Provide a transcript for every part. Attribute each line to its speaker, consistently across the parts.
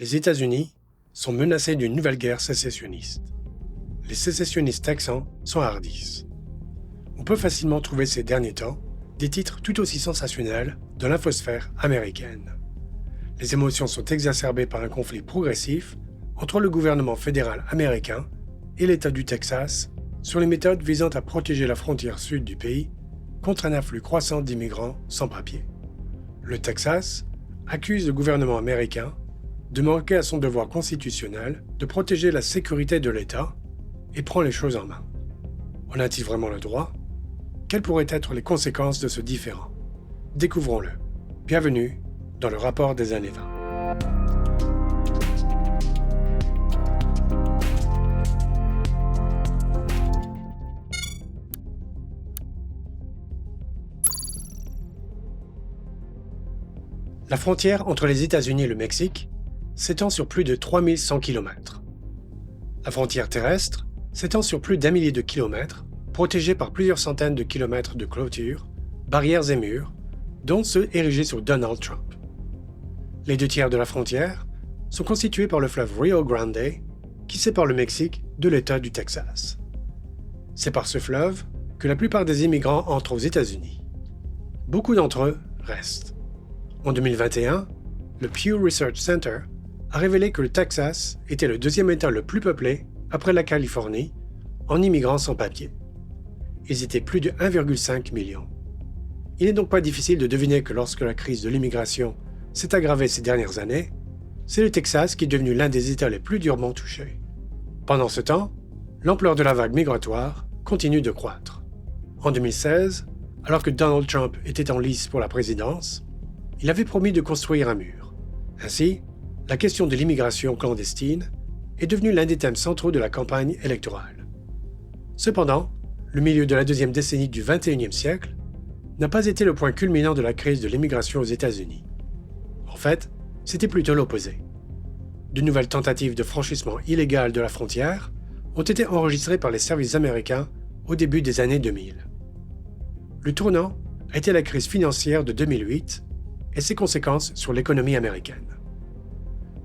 Speaker 1: les États-Unis sont menacés d'une nouvelle guerre sécessionniste. Les sécessionnistes texans sont hardis. On peut facilement trouver ces derniers temps des titres tout aussi sensationnels de l'infosphère américaine. Les émotions sont exacerbées par un conflit progressif entre le gouvernement fédéral américain et l'État du Texas sur les méthodes visant à protéger la frontière sud du pays contre un afflux croissant d'immigrants sans papier. Le Texas accuse le gouvernement américain de manquer à son devoir constitutionnel de protéger la sécurité de l'État et prend les choses en main. En a-t-il vraiment le droit? Quelles pourraient être les conséquences de ce différend? Découvrons-le. Bienvenue dans le rapport des années 20. La frontière entre les États-Unis et le Mexique s'étend sur plus de 3100 km. La frontière terrestre s'étend sur plus d'un millier de kilomètres, protégée par plusieurs centaines de kilomètres de clôtures, barrières et murs, dont ceux érigés sur Donald Trump. Les 2/3 de la frontière sont constitués par le fleuve Rio Grande, qui sépare le Mexique de l'État du Texas. C'est par ce fleuve que la plupart des immigrants entrent aux États-Unis. Beaucoup d'entre eux restent. En 2021, le Pew Research Center a révélé que le Texas était le deuxième État le plus peuplé après la Californie en immigrants sans papier. Ils étaient plus de 1,5 million. Il n'est donc pas difficile de deviner que lorsque la crise de l'immigration s'est aggravée ces dernières années, c'est le Texas qui est devenu l'un des États les plus durement touchés. Pendant ce temps, l'ampleur de la vague migratoire continue de croître. En 2016, alors que Donald Trump était en lice pour la présidence, il avait promis de construire un mur. Ainsi, la question de l'immigration clandestine est devenue l'un des thèmes centraux de la campagne électorale. Cependant, le milieu de la deuxième décennie du XXIe siècle n'a pas été le point culminant de la crise de l'immigration aux États-Unis. En fait, c'était plutôt l'opposé. De nouvelles tentatives de franchissement illégal de la frontière ont été enregistrées par les services américains au début des années 2000. Le tournant a été la crise financière de 2008 et ses conséquences sur l'économie américaine.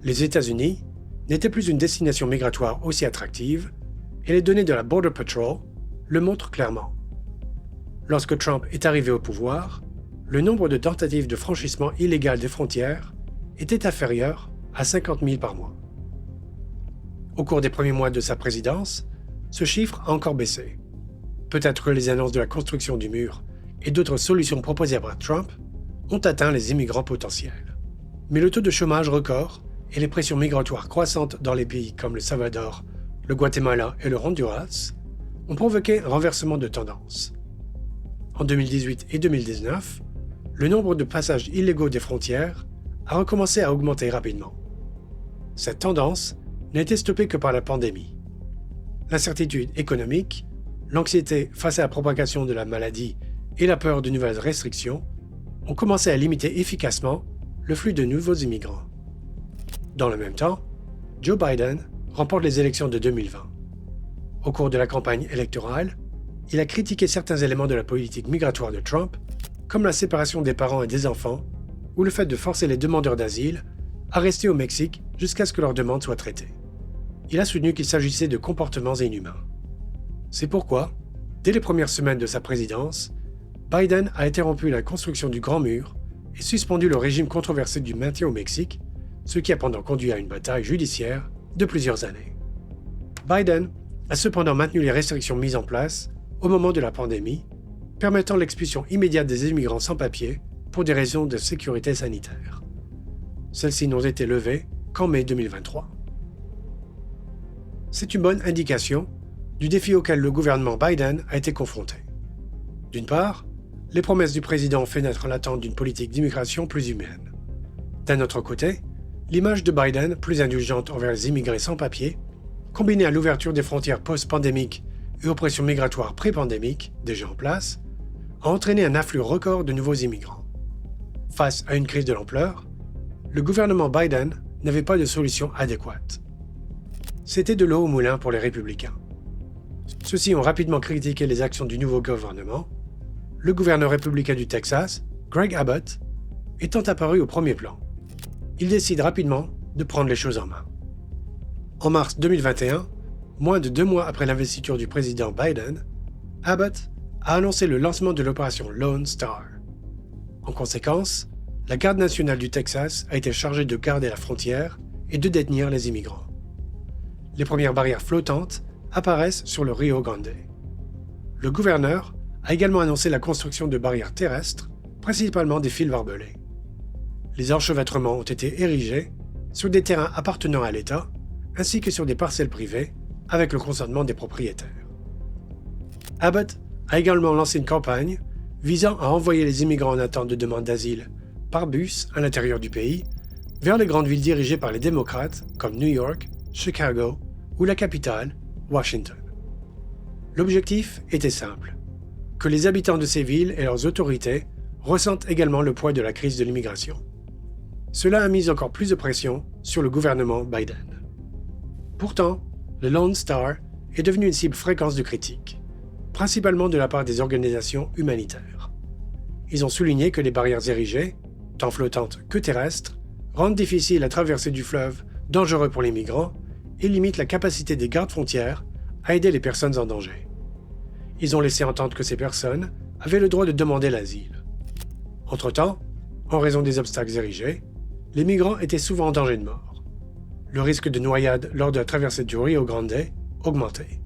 Speaker 1: Les États-Unis n'étaient plus une destination migratoire aussi attractive et les données de la Border Patrol le montrent clairement. Lorsque Trump est arrivé au pouvoir, le nombre de tentatives de franchissement illégal des frontières était inférieur à 50 000 par mois. Au cours des premiers mois de sa présidence, ce chiffre a encore baissé. Peut-être que les annonces de la construction du mur et d'autres solutions proposées par Trump ont atteint les immigrants potentiels. Mais le taux de chômage record et les pressions migratoires croissantes dans les pays comme le Salvador, le Guatemala et le Honduras ont provoqué un renversement de tendance. En 2018 et 2019, le nombre de passages illégaux des frontières a recommencé à augmenter rapidement. Cette tendance n'a été stoppée que par la pandémie. L'incertitude économique, l'anxiété face à la propagation de la maladie et la peur de nouvelles restrictions ont commencé à limiter efficacement le flux de nouveaux immigrants. Dans le même temps, Joe Biden remporte les élections de 2020. Au cours de la campagne électorale, il a critiqué certains éléments de la politique migratoire de Trump, comme la séparation des parents et des enfants, ou le fait de forcer les demandeurs d'asile à rester au Mexique jusqu'à ce que leurs demandes soient traitées. Il a soutenu qu'il s'agissait de comportements inhumains. C'est pourquoi, dès les premières semaines de sa présidence, Biden a interrompu la construction du Grand Mur et suspendu le régime controversé du maintien au Mexique, ce qui a pendant conduit à une bataille judiciaire de plusieurs années. Biden a cependant maintenu les restrictions mises en place au moment de la pandémie, permettant l'expulsion immédiate des immigrants sans papier pour des raisons de sécurité sanitaire. Celles-ci n'ont été levées qu'en mai 2023. C'est une bonne indication du défi auquel le gouvernement Biden a été confronté. D'une part, les promesses du président ont fait naître l'attente d'une politique d'immigration plus humaine. D'un autre côté, l'image de Biden, plus indulgente envers les immigrés sans papier, combinée à l'ouverture des frontières post-pandémiques et aux pressions migratoires pré-pandémiques déjà en place, a entraîné un afflux record de nouveaux immigrants. Face à une crise de l'ampleur, le gouvernement Biden n'avait pas de solution adéquate. C'était de l'eau au moulin pour les républicains. Ceux-ci ont rapidement critiqué les actions du nouveau gouvernement, le gouverneur républicain du Texas, Greg Abbott, étant apparu au premier plan. Il décide rapidement de prendre les choses en main. En mars 2021, moins de 2 mois après l'investiture du président Biden, Abbott a annoncé le lancement de l'opération Lone Star. En conséquence, la Garde nationale du Texas a été chargée de garder la frontière et de détenir les immigrants. Les premières barrières flottantes apparaissent sur le Rio Grande. Le gouverneur a également annoncé la construction de barrières terrestres, principalement des fils barbelés. Les enchevêtrements ont été érigés sur des terrains appartenant à l'État, ainsi que sur des parcelles privées, avec le consentement des propriétaires. Abbott a également lancé une campagne visant à envoyer les immigrants en attente de demande d'asile par bus à l'intérieur du pays vers les grandes villes dirigées par les démocrates comme New York, Chicago ou la capitale, Washington. L'objectif était simple, que les habitants de ces villes et leurs autorités ressentent également le poids de la crise de l'immigration. Cela a mis encore plus de pression sur le gouvernement Biden. Pourtant, le Lone Star est devenu une cible fréquente de critiques, principalement de la part des organisations humanitaires. Ils ont souligné que les barrières érigées, tant flottantes que terrestres, rendent difficile la traversée du fleuve, dangereux pour les migrants, et limitent la capacité des gardes-frontières à aider les personnes en danger. Ils ont laissé entendre que ces personnes avaient le droit de demander l'asile. Entre-temps, en raison des obstacles érigés, les migrants étaient souvent en danger de mort. Le risque de noyade lors de la traversée du Rio Grande augmentait.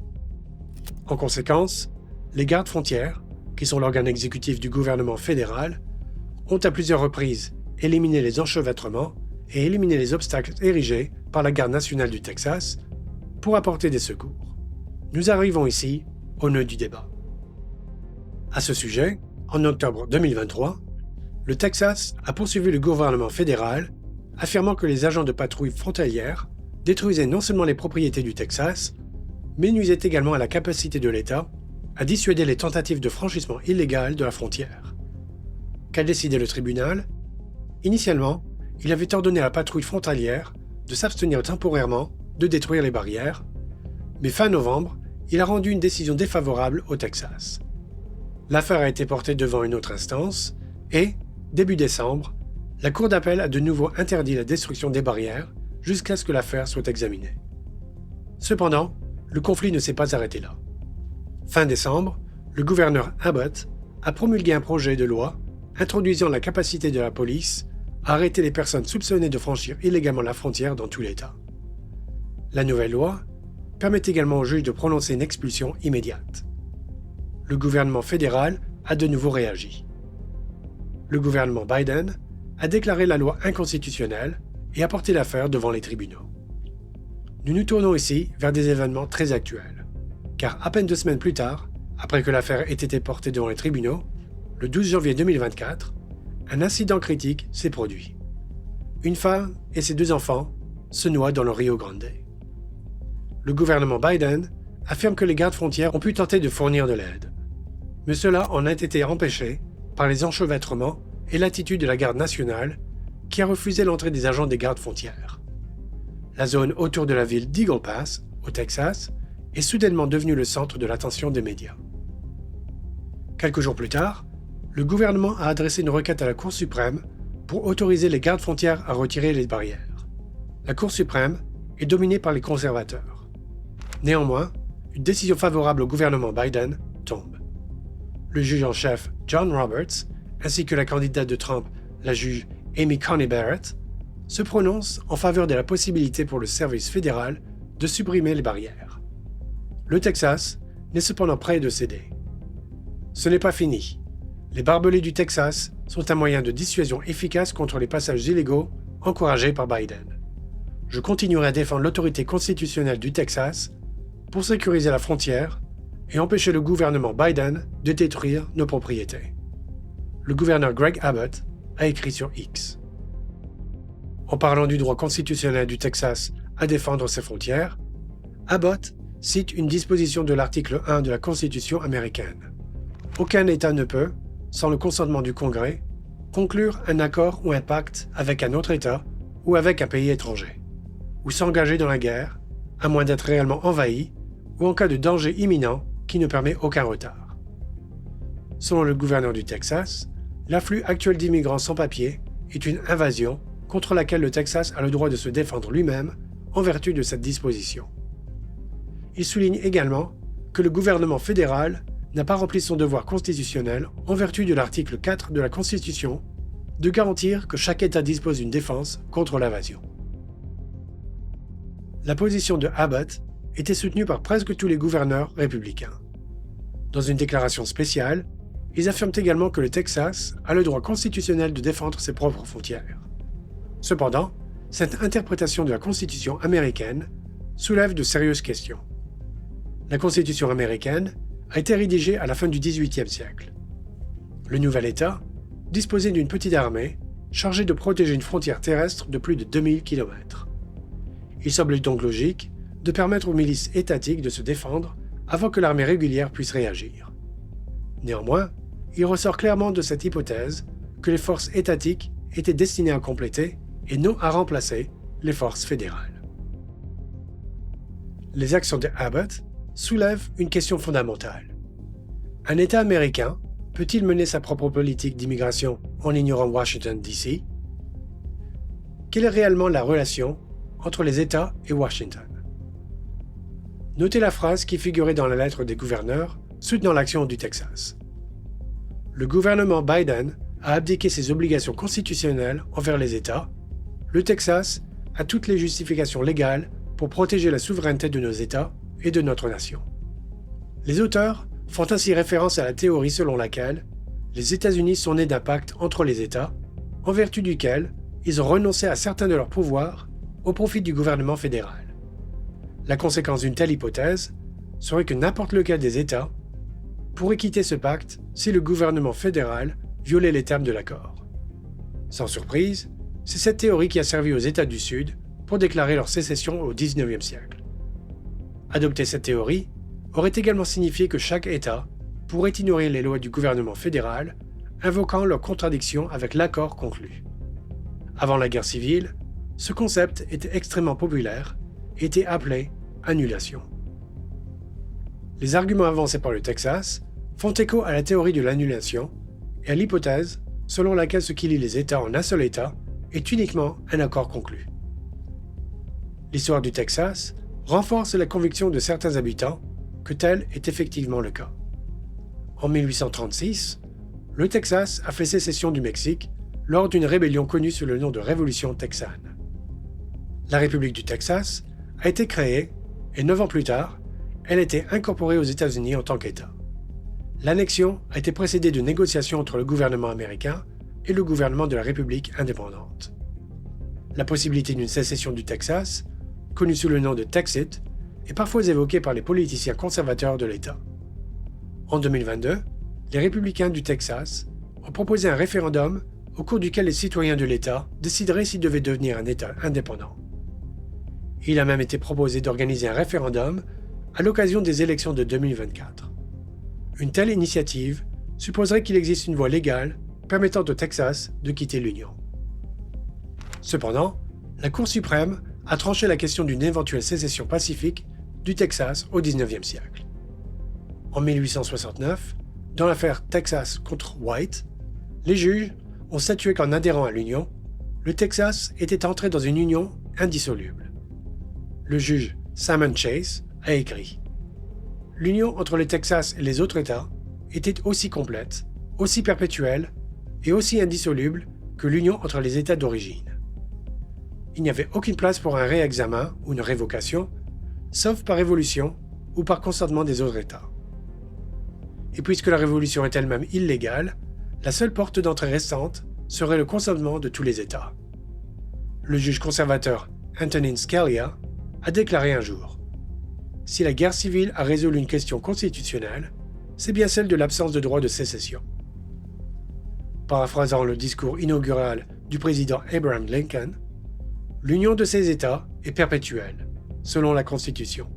Speaker 1: En conséquence, les gardes-frontières, qui sont l'organe exécutif du gouvernement fédéral, ont à plusieurs reprises éliminé les enchevêtrements et éliminé les obstacles érigés par la Garde nationale du Texas pour apporter des secours. Nous arrivons ici au nœud du débat. À ce sujet, en octobre 2023, le Texas a poursuivi le gouvernement fédéral, affirmant que les agents de patrouille frontalière détruisaient non seulement les propriétés du Texas, mais nuisaient également à la capacité de l'État à dissuader les tentatives de franchissement illégal de la frontière. Qu'a décidé le tribunal ? Initialement, il avait ordonné à la patrouille frontalière de s'abstenir temporairement de détruire les barrières, mais fin novembre, il a rendu une décision défavorable au Texas. L'affaire a été portée devant une autre instance et, début décembre, la Cour d'appel a de nouveau interdit la destruction des barrières jusqu'à ce que l'affaire soit examinée. Cependant, le conflit ne s'est pas arrêté là. Fin décembre, le gouverneur Abbott a promulgué un projet de loi introduisant la capacité de la police à arrêter les personnes soupçonnées de franchir illégalement la frontière dans tout l'État. La nouvelle loi permet également aux juges de prononcer une expulsion immédiate. Le gouvernement fédéral a de nouveau réagi. Le gouvernement Biden a déclaré la loi inconstitutionnelle et a porté l'affaire devant les tribunaux. Nous nous tournons ici vers des événements très actuels, car à peine 2 semaines plus tard, après que l'affaire ait été portée devant les tribunaux, le 12 janvier 2024, un incident critique s'est produit. Une femme et ses 2 enfants se noient dans le Rio Grande. Le gouvernement Biden affirme que les gardes-frontières ont pu tenter de fournir de l'aide, mais cela en a été empêché par les enchevêtrements et l'attitude de la Garde nationale qui a refusé l'entrée des agents des gardes-frontières. La zone autour de la ville d'Eagle Pass, au Texas, est soudainement devenue le centre de l'attention des médias. Quelques jours plus tard, le gouvernement a adressé une requête à la Cour suprême pour autoriser les gardes-frontières à retirer les barrières. La Cour suprême est dominée par les conservateurs. Néanmoins, une décision favorable au gouvernement Biden tombe. Le juge en chef John Roberts, ainsi que la candidate de Trump, la juge Amy Coney Barrett, se prononcent en faveur de la possibilité pour le service fédéral de supprimer les barrières. Le Texas n'est cependant prêt de céder. Ce n'est pas fini. Les barbelés du Texas sont un moyen de dissuasion efficace contre les passages illégaux encouragés par Biden. Je continuerai à défendre l'autorité constitutionnelle du Texas pour sécuriser la frontière et empêcher le gouvernement Biden de détruire nos propriétés. Le gouverneur Greg Abbott a écrit sur X. En parlant du droit constitutionnel du Texas à défendre ses frontières, Abbott cite une disposition de l'article 1 de la Constitution américaine. Aucun État ne peut, sans le consentement du Congrès, conclure un accord ou un pacte avec un autre État ou avec un pays étranger, ou s'engager dans la guerre, à moins d'être réellement envahi, ou en cas de danger imminent qui ne permet aucun retard. Selon le gouverneur du Texas, l'afflux actuel d'immigrants sans papier est une invasion contre laquelle le Texas a le droit de se défendre lui-même en vertu de cette disposition. Il souligne également que le gouvernement fédéral n'a pas rempli son devoir constitutionnel en vertu de l'article 4 de la Constitution de garantir que chaque État dispose d'une défense contre l'invasion. La position de Abbott était soutenue par presque tous les gouverneurs républicains. Dans une déclaration spéciale, ils affirment également que le Texas a le droit constitutionnel de défendre ses propres frontières. Cependant, cette interprétation de la Constitution américaine soulève de sérieuses questions. La Constitution américaine a été rédigée à la fin du XVIIIe siècle. Le nouvel État disposait d'une petite armée chargée de protéger une frontière terrestre de plus de 2000 km. Il semblait donc logique de permettre aux milices étatiques de se défendre avant que l'armée régulière puisse réagir. Néanmoins, il ressort clairement de cette hypothèse que les forces étatiques étaient destinées à compléter et non à remplacer les forces fédérales. Les actions de Abbott soulèvent une question fondamentale. Un État américain peut-il mener sa propre politique d'immigration en ignorant Washington, D.C.? Quelle est réellement la relation entre les États et Washington? Notez la phrase qui figurait dans la lettre des gouverneurs soutenant l'action du Texas. Le gouvernement Biden a abdiqué ses obligations constitutionnelles envers les États. Le Texas a toutes les justifications légales pour protéger la souveraineté de nos États et de notre nation. Les auteurs font ainsi référence à la théorie selon laquelle les États-Unis sont nés d'un pacte entre les États, en vertu duquel ils ont renoncé à certains de leurs pouvoirs au profit du gouvernement fédéral. La conséquence d'une telle hypothèse serait que n'importe lequel des États pourrait quitter ce pacte si le gouvernement fédéral violait les termes de l'accord. Sans surprise, c'est cette théorie qui a servi aux États du Sud pour déclarer leur sécession au XIXe siècle. Adopter cette théorie aurait également signifié que chaque État pourrait ignorer les lois du gouvernement fédéral, invoquant leur contradiction avec l'accord conclu. Avant la guerre civile, ce concept était extrêmement populaire et était appelé annulation. Les arguments avancés par le Texas font écho à la théorie de l'annulation et à l'hypothèse selon laquelle ce qui lie les États en un seul État est uniquement un accord conclu. L'histoire du Texas renforce la conviction de certains habitants que tel est effectivement le cas. En 1836, le Texas a fait sécession du Mexique lors d'une rébellion connue sous le nom de Révolution texane. La République du Texas a été créée et 9 ans plus tard, elle a été incorporée aux États-Unis en tant qu'État. L'annexion a été précédée de négociations entre le gouvernement américain et le gouvernement de la République indépendante. La possibilité d'une sécession du Texas, connue sous le nom de Texit, est parfois évoquée par les politiciens conservateurs de l'État. En 2022, les républicains du Texas ont proposé un référendum au cours duquel les citoyens de l'État décideraient s'ils devaient devenir un État indépendant. Il a même été proposé d'organiser un référendum à l'occasion des élections de 2024. Une telle initiative supposerait qu'il existe une voie légale permettant au Texas de quitter l'Union. Cependant, la Cour suprême a tranché la question d'une éventuelle sécession pacifique du Texas au XIXe siècle. En 1869, dans l'affaire Texas contre White, les juges ont statué qu'en adhérant à l'Union, le Texas était entré dans une union indissoluble. Le juge Simon Chase a écrit « L'union entre le Texas et les autres États était aussi complète, aussi perpétuelle et aussi indissoluble que l'union entre les États d'origine. Il n'y avait aucune place pour un réexamen ou une révocation, sauf par révolution ou par consentement des autres États. Et puisque la révolution est elle-même illégale, la seule porte d'entrée restante serait le consentement de tous les États. » Le juge conservateur Antonin Scalia a déclaré un jour « Si la guerre civile a résolu une question constitutionnelle, c'est bien celle de l'absence de droit de sécession. » Paraphrasant le discours inaugural du président Abraham Lincoln, l'union de ces États est perpétuelle, selon la Constitution.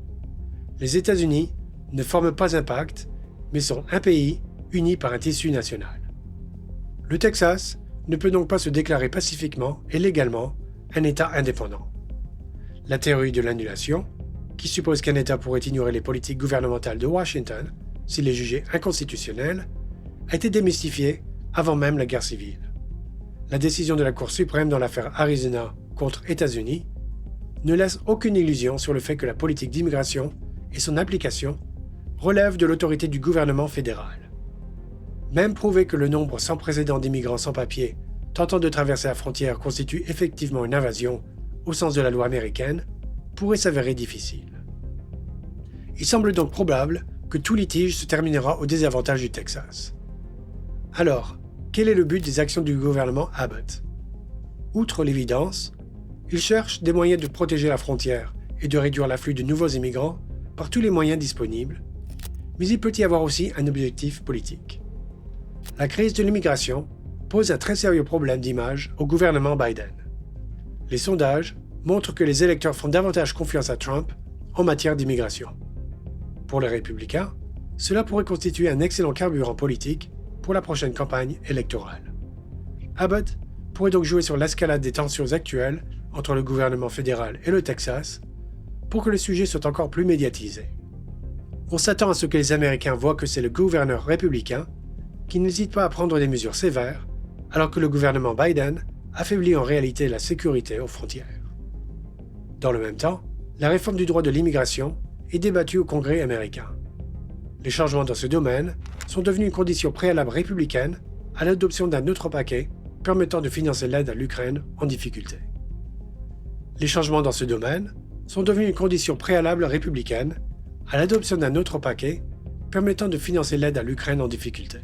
Speaker 1: Les États-Unis ne forment pas un pacte, mais sont un pays uni par un tissu national. Le Texas ne peut donc pas se déclarer pacifiquement et légalement un État indépendant. La théorie de l'annulation, qui suppose qu'un État pourrait ignorer les politiques gouvernementales de Washington s'il est jugé inconstitutionnel, a été démystifiée avant même la guerre civile. la décision de la Cour suprême dans l'affaire Arizona contre États-Unis ne laisse aucune illusion sur le fait que la politique d'immigration et son application relèvent de l'autorité du gouvernement fédéral. Même prouver que le nombre sans précédent d'immigrants sans papier tentant de traverser la frontière constitue effectivement une invasion au sens de la loi américaine pourrait s'avérer difficile. Il semble donc probable que tout litige se terminera au désavantage du Texas. Alors, quel est le but des actions du gouvernement Abbott? Outre l'évidence, il cherche des moyens de protéger la frontière et de réduire l'afflux de nouveaux immigrants par tous les moyens disponibles, mais il peut y avoir aussi un objectif politique. La crise de l'immigration pose un très sérieux problème d'image au gouvernement Biden. Les sondages montrent que les électeurs font davantage confiance à Trump en matière d'immigration. Pour les républicains, cela pourrait constituer un excellent carburant politique pour la prochaine campagne électorale. Abbott pourrait donc jouer sur l'escalade des tensions actuelles entre le gouvernement fédéral et le Texas pour que le sujet soit encore plus médiatisé. On s'attend à ce que les Américains voient que c'est le gouverneur républicain qui n'hésite pas à prendre des mesures sévères, alors que le gouvernement Biden affaiblit en réalité la sécurité aux frontières. Dans le même temps, la réforme du droit de l'immigration est débattue au Congrès américain. Les changements dans ce domaine sont devenus une condition préalable républicaine à l'adoption d'un autre paquet permettant de financer l'aide à l'Ukraine en difficulté. Les changements dans ce domaine sont devenus une condition préalable républicaine à l'adoption d'un autre paquet permettant de financer l'aide à l'Ukraine en difficulté.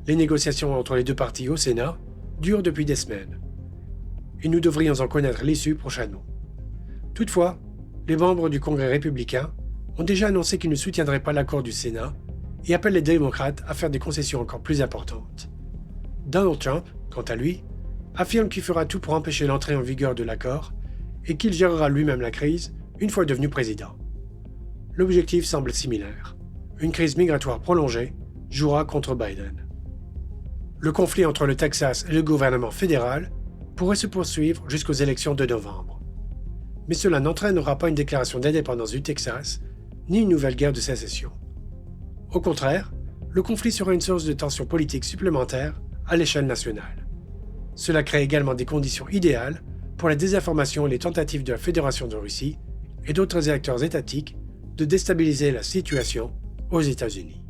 Speaker 1: Les négociations entre les deux partis au Sénat durent depuis des semaines, et nous devrions en connaître l'issue prochainement. Toutefois, les membres du Congrès républicain ont déjà annoncé qu'ils ne soutiendraient pas l'accord du Sénat et appellent les démocrates à faire des concessions encore plus importantes. Donald Trump, quant à lui, affirme qu'il fera tout pour empêcher l'entrée en vigueur de l'accord et qu'il gérera lui-même la crise une fois devenu président. L'objectif semble similaire. Une crise migratoire prolongée jouera contre Biden. Le conflit entre le Texas et le gouvernement fédéral pourrait se poursuivre jusqu'aux élections de novembre. Mais cela n'entraînera pas une déclaration d'indépendance du Texas, ni une nouvelle guerre de sécession. Au contraire, le conflit sera une source de tension politique supplémentaire à l'échelle nationale. Cela crée également des conditions idéales pour la désinformation et les tentatives de la Fédération de Russie et d'autres acteurs étatiques de déstabiliser la situation aux États-Unis.